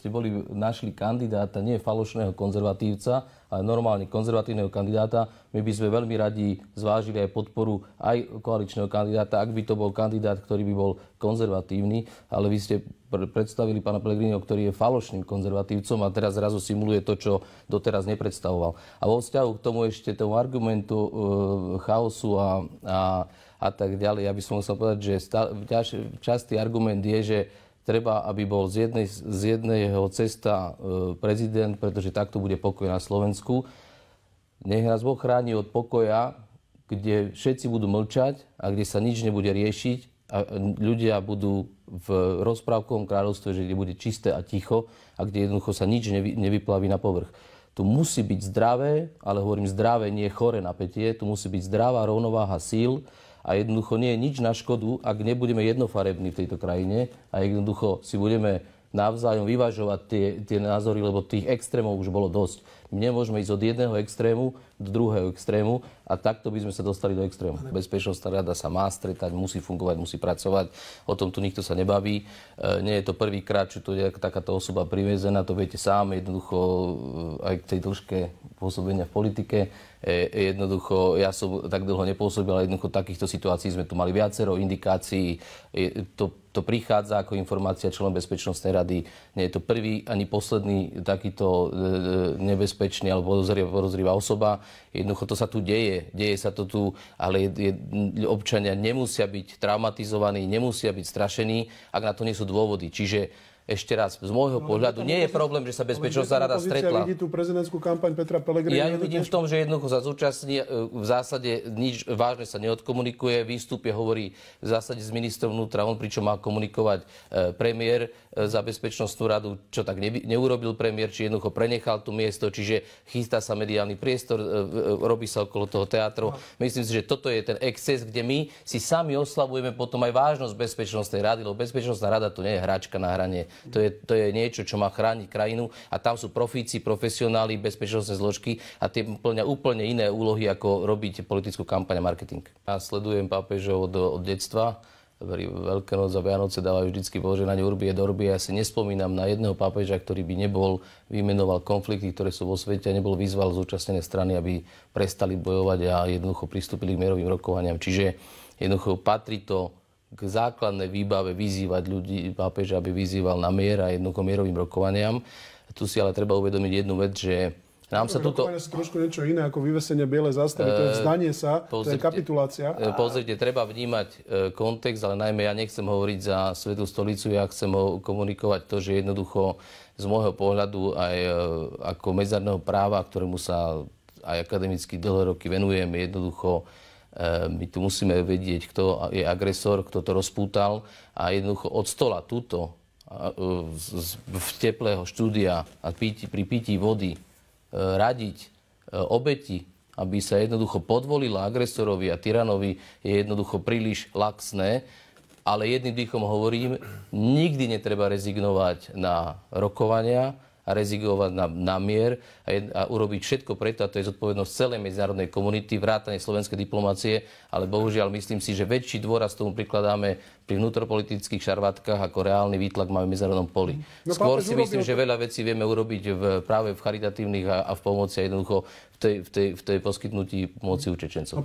ste našli kandidáta, nie falošného konzervatívca, ale normálne konzervatívneho kandidáta, my by sme veľmi radi zvážili aj podporu aj koaličného kandidáta, ak by to bol kandidát, ktorý by bol konzervatívny, ale vy ste predstavili pána Pellegriniho, ktorý je falošným konzervatívcom a teraz zrazu simuluje to, čo doteraz nepredstavoval. A vo vzťahu k tomu ešte tomu argumentu chaosu a tak ďalej, ja by som musel povedať, že častý argument je, že treba, aby bol z jedného cesta prezident, pretože takto bude pokoj na Slovensku. Nech nás Boh chráni od pokoja, kde všetci budú mlčať a kde sa nič nebude riešiť a ľudia budú v rozprávkovom kráľovstve, že kde bude čisté a ticho a kde jednoducho sa nič nevyplaví na povrch. Tu musí byť zdravé, ale hovorím zdravé, nie choré napätie, tu musí byť zdravá rovnováha síl. A jednoducho nie je nič na škodu, ak nebudeme jednofarební v tejto krajine a jednoducho si budeme navzájom vyvažovať tie názory, lebo tých extrémov už bolo dosť. My nemôžeme ísť od jedného extrému do druhého extrému a takto by sme sa dostali do extrému. Bezpečnostná rada sa má stretať, musí fungovať, musí pracovať. O tom tu nikto sa nebaví. Nie je to prvýkrát, čo tu je takáto osoba privezená, to viete sám, jednoducho aj k tej dĺžke pôsobenia v politike. Jednoducho, ja som tak dlho nepôsobil, ale jednoducho takýchto situácií sme tu mali viacero indikácií. To prichádza ako informácia členom Bezpečnostnej rady. Nie je to prvý ani posledný takýto nebezpečný alebo podozrivá osoba. Jednoducho to sa tu deje. Deje sa to tu, ale občania nemusia byť traumatizovaní, nemusia byť strašení, ak na to nie sú dôvody. Čiže ešte raz, z môjho pohľadu nie je problém, že sa Bezpečnostná rada stretla. Vidí tú prezidentskú kampaň Petra Pellegriniho. Ja ju vidím v tom, že jednoducho sa zúčastní, v zásade nič vážne sa neodkomunikuje, výstup hovorí v zásade s ministrom vnútra, on pričom má komunikovať premiér za Bezpečnostnú radu, čo tak neurobil premiér, či jednoducho prenechal tu miesto, čiže chystá sa mediálny priestor, robí sa okolo toho teatru. Myslím si, že toto je ten exces, kde my si sami oslavujeme potom aj vážnosť Bezpečnostnej rady, lebo Bezpečnostná rada to nie je hračka na hranie. To je niečo, čo má chrániť krajinu a tam sú profíci, profesionáli, bezpečnostné zložky a tie plnia úplne iné úlohy, ako robiť politickú kampaň a marketing. Ja sledujem pápežov od detstva. Veľké noc a Vianoce dávajú vždycky požehnanie Urbi et Orbi. Ja si nespomínam na jedného pápeža, ktorý by vymenoval konflikty, ktoré sú vo svete a vyzval zúčastnené strany, aby prestali bojovať a jednoducho pristúpili k mierovým rokovaniam. Čiže jednoducho patrí to k základnej výbave vyzývať ľudí, pápeža, aby vyzýval na mier a jednoducho mierovým rokovaniam. Tu si ale treba uvedomiť jednu vec, že nám sa tuto... Rokovania sú trošku niečo iné ako vyvesenie bielej zástavy, to je vzdanie sa, to je kapitulácia. Pozrite, treba vnímať kontext, ale najmä ja nechcem hovoriť za Svätú stolicu, ja chcem komunikovať to, že jednoducho z môjho pohľadu aj ako medzinárodného práva, ktorému sa aj akademicky dlhé roky venujem, jednoducho my tu musíme vedieť, kto je agresor, kto to rozpútal a jednoducho od stola túto v teplého štúdia a pri pití vody radiť obeti, aby sa jednoducho podvolila agresorovi a tyranovi, je jednoducho príliš laxné. Ale jedným dýchom hovorím, nikdy netreba rezignovať na rokovania a rezignovať na mier a urobiť všetko preto, a to je zodpovednosť celej medzinárodnej komunity, vrátane slovenskej diplomácie, ale bohužiaľ myslím si, že väčší dôraz tomu prikladáme pri vnútropolitických šarvátkach, ako reálny výtlak máme v medzinárodnom poli. No, skôr si myslím, že veľa vecí vieme urobiť práve v charitatívnych a v pomoci a jednoducho v tej poskytnutí pomoci utečencom.